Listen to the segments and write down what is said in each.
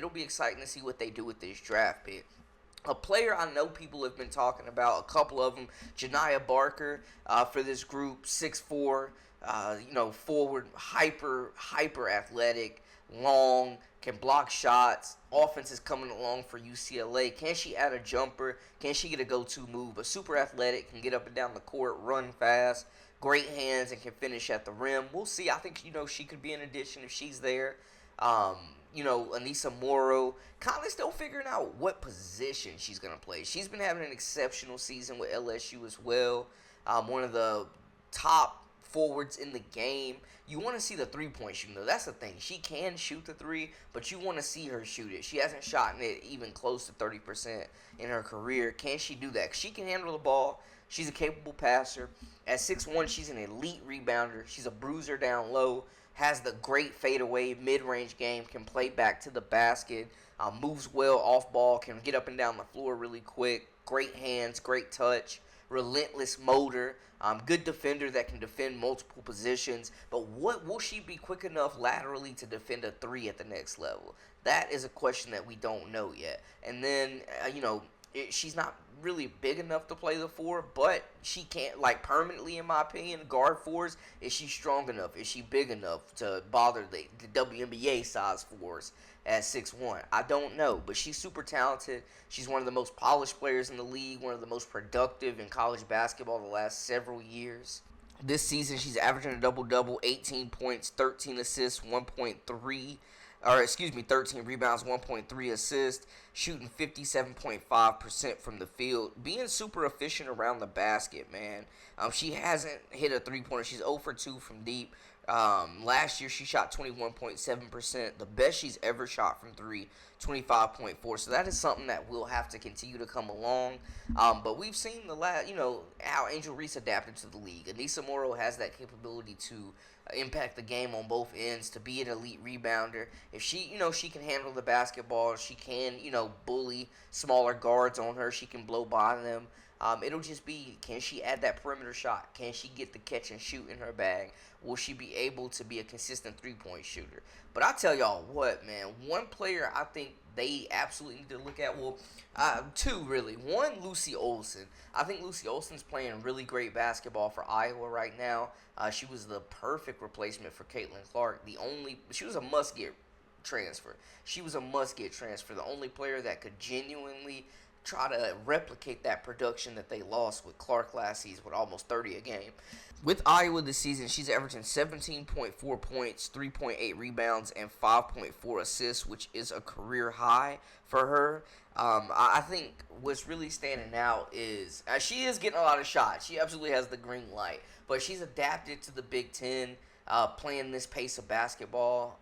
it'll be exciting to see what they do with this draft pick. A player I know people have been talking about, a couple of them, Janiah Barker for this group, 6'4", forward, hyper athletic, long, can block shots. Offense is coming along for UCLA. Can she add a jumper? Can she get a go-to move? But super athletic, can get up and down the court, run fast, great hands, and can finish at the rim. We'll see. I think she could be an addition if she's there. Aneesah Morrow, kind of still figuring out what position she's going to play. She's been having an exceptional season with LSU as well. One of the top forwards in the game. You want to see the three-point shooting, though. That's the thing. She can shoot the three, but you want to see her shoot it. She hasn't shot it even close to 30% in her career. Can she do that? She can handle the ball. She's a capable passer. At 6'1", she's an elite rebounder. She's a bruiser down low. Has the great fadeaway mid-range game, can play back to the basket, moves well off ball, can get up and down the floor really quick, great hands, great touch, relentless motor, good defender that can defend multiple positions. But what will she be quick enough laterally to defend a three at the next level? That is a question that we don't know yet. And then, she's not really big enough to play the four, but she can't, permanently, in my opinion, guard fours. Is she strong enough? Is she big enough to bother the WNBA size fours at 6'1"? I don't know, but she's super talented. She's one of the most polished players in the league, one of the most productive in college basketball the last several years. This season, she's averaging a double-double, 18 points, 13 assists, 13 rebounds, 1.3 assists, shooting 57.5% from the field, being super efficient around the basket, man. She hasn't hit a three-pointer. She's 0 for 2 from deep. Last year, she shot 21.7%, the best she's ever shot from three, 25.4. So that is something that will have to continue to come along. But we've seen how Angel Reese adapted to the league. Aneesah Morrow has that capability to impact the game on both ends, to be an elite rebounder. If she can handle the basketball, she can, bully smaller guards on her. She can blow by them. It'll just be, can she add that perimeter shot? Can she get the catch and shoot in her bag? Will she be able to be a consistent three-point shooter? But I tell y'all what, man, one player I think they absolutely need to look at, two really. One, Lucy Olsen. I think Lucy Olsen's playing really great basketball for Iowa right now. She was the perfect replacement for Caitlin Clark. She was a must-get transfer. The only player that could genuinely try to replicate that production that they lost with Clark last season with almost 30 a game. With Iowa this season, she's averaging 17.4 points, 3.8 rebounds, and 5.4 assists, which is a career high for her. I think what's really standing out is she is getting a lot of shots. She absolutely has the green light, but she's adapted to the Big Ten. Playing this pace of basketball,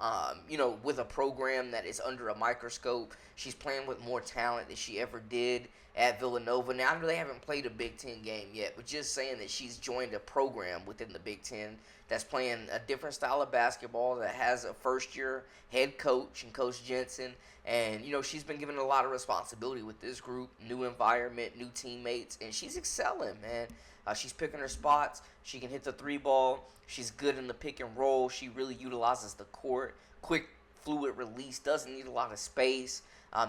with a program that is under a microscope. She's playing with more talent than she ever did at Villanova. Now, I know they haven't played a Big Ten game yet, but just saying that she's joined a program within the Big Ten that's playing a different style of basketball, that has a first-year head coach and Coach Jensen. And, she's been given a lot of responsibility with this group, new environment, new teammates, and she's excelling, man. She's picking her spots. She can hit the three ball. She's good in the pick and roll. She really utilizes the court. Quick, fluid release. Doesn't need a lot of space.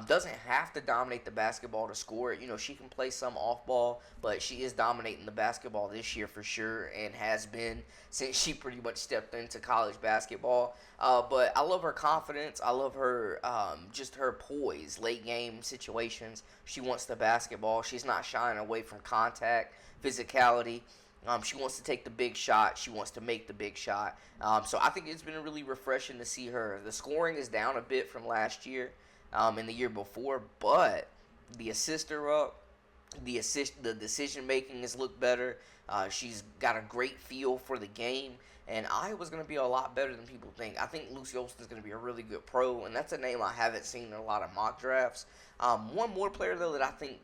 Doesn't have to dominate the basketball to score it. She can play some off ball, but she is dominating the basketball this year for sure, and has been since she pretty much stepped into college basketball. But I love her confidence. I love her, just her poise, late game situations. She wants the basketball. She's not shying away from contact, physicality. She wants to take the big shot. She wants to make the big shot. So I think it's been really refreshing to see her. The scoring is down a bit from last year and the year before, but the assists are up. The decision making has looked better. She's got a great feel for the game, and Iowa's going to be a lot better than people think. I think Lucy Olsen is going to be a really good pro, and that's a name I haven't seen in a lot of mock drafts. One more player, though, that I think,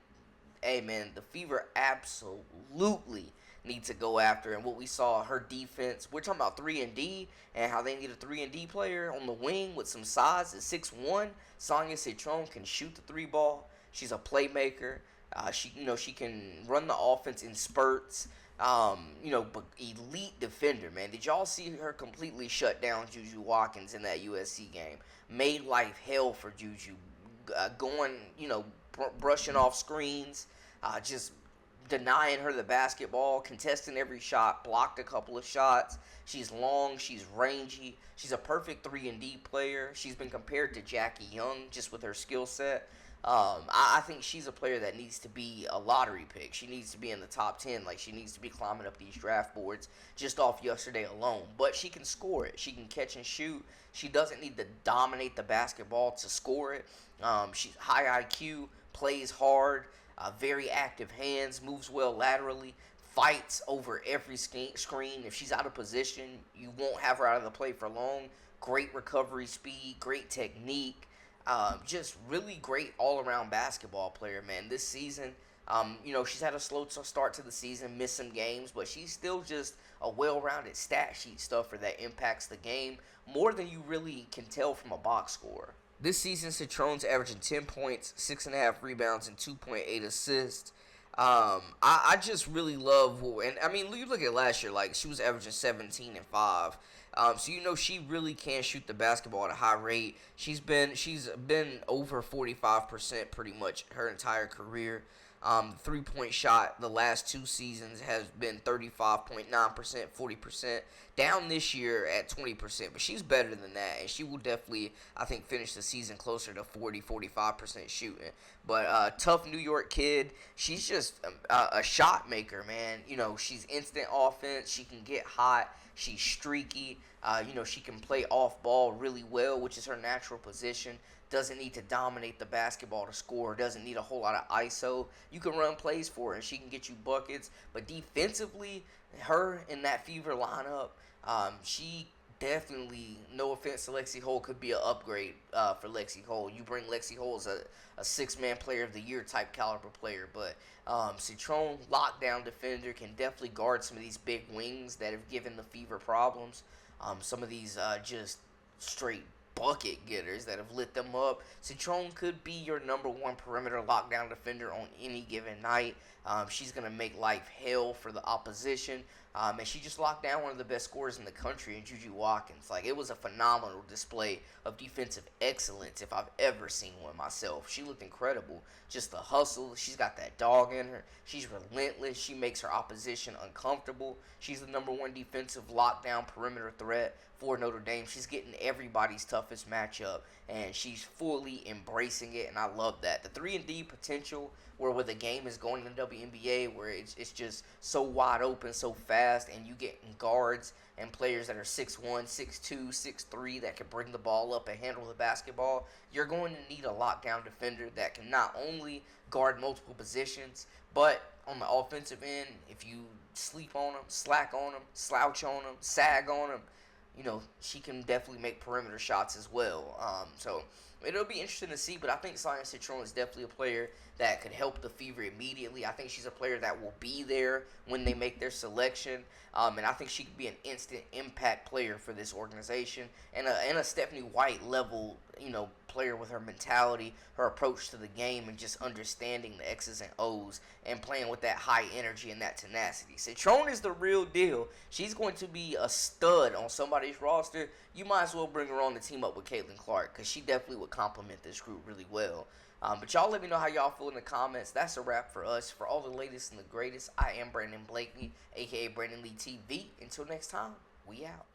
hey, man, the Fever absolutely need to go after. And what we saw, her defense, we're talking about 3-and-D and how they need a 3-and-D player on the wing with some size. At 6'1", Sonia Citron can shoot the three ball. She's a playmaker. She can run the offense in spurts. But elite defender, man. Did y'all see her completely shut down Juju Watkins in that USC game? Made life hell for Juju, going, brushing off screens, just denying her the basketball, contesting every shot, blocked a couple of shots. She's long, she's rangy, she's a perfect 3-and-D player. She's been compared to Jackie Young just with her skill set. I think she's a player that needs to be a lottery pick. She needs to be in the top 10. Like, she needs to be climbing up these draft boards just off yesterday alone. But she can score it. She can catch and shoot. She doesn't need to dominate the basketball to score it. She's high IQ, plays hard, very active hands, moves well laterally, fights over every screen. If she's out of position, you won't have her out of the play for long. Great recovery speed, great technique. Just really great all-around basketball player, man. This season, she's had a slow start to the season, missed some games, but she's still just a well-rounded stat sheet stuffer that impacts the game more than you really can tell from a box score. This season, Citron's averaging 10 points, 6.5 rebounds, and 2.8 assists. I just really love, and I mean, you look at last year, like, she was averaging 17 and 5. So she really can shoot the basketball at a high rate. She's been over 45% pretty much her entire career. The 3-point shot the last 2 seasons has been 35.9%, 40%. Down this year at 20%, but she's better than that, and she will definitely, I think, finish the season closer to 40-45% shooting. But tough New York kid. She's just a shot maker, man. She's instant offense. She can get hot. She's streaky. She can play off ball really well, which is her natural position. Doesn't need to dominate the basketball to score. Doesn't need a whole lot of ISO. You can run plays for her, and she can get you buckets. But defensively, her in that Fever lineup, she definitely, no offense to Lexi Hole, could be an upgrade for Lexi Hole. You bring Lexi Hole as a 6-man player of the year type caliber player. But Citron, lockdown defender, can definitely guard some of these big wings that have given the Fever problems. Some of these just straight bucket getters that have lit them up. Citron could be your number 1 perimeter lockdown defender on any given night. She's going to make life hell for the opposition. And she just locked down one of the best scorers in the country in Juju Watkins. Like, it was a phenomenal display of defensive excellence if I've ever seen one myself. She looked incredible. Just the hustle. She's got that dog in her. She's relentless. She makes her opposition uncomfortable. She's the number 1 defensive lockdown perimeter threat for Notre Dame. She's getting everybody's toughest matchup, and she's fully embracing it, and I love that. The 3-and-D potential, where the game is going in the WNBA, where it's just so wide open, so fast, and you get guards and players that are 6'1", 6'2", 6'3", that can bring the ball up and handle the basketball, you're going to need a lockdown defender that can not only guard multiple positions, but on the offensive end, if you sleep on them, slack on them, slouch on them, sag on them, she can definitely make perimeter shots as well. So it'll be interesting to see, but I think Sonia Citron is definitely a player that could help the Fever immediately. I think she's a player that will be there when they make their selection, and I think she could be an instant impact player for this organization, and a Stephanie White level, player with her mentality, her approach to the game, and just understanding the X's and O's and playing with that high energy and that tenacity. Citron is the real deal. She's going to be a stud on somebody's roster. You might as well bring her on to team up with Caitlin Clark, because she definitely would complement this group really well. But y'all let me know how y'all feel in the comments. That's a wrap for us. For all the latest and the greatest, I am Brandon Blakely, a.k.a. Brandon Lee TV. Until next time, we out.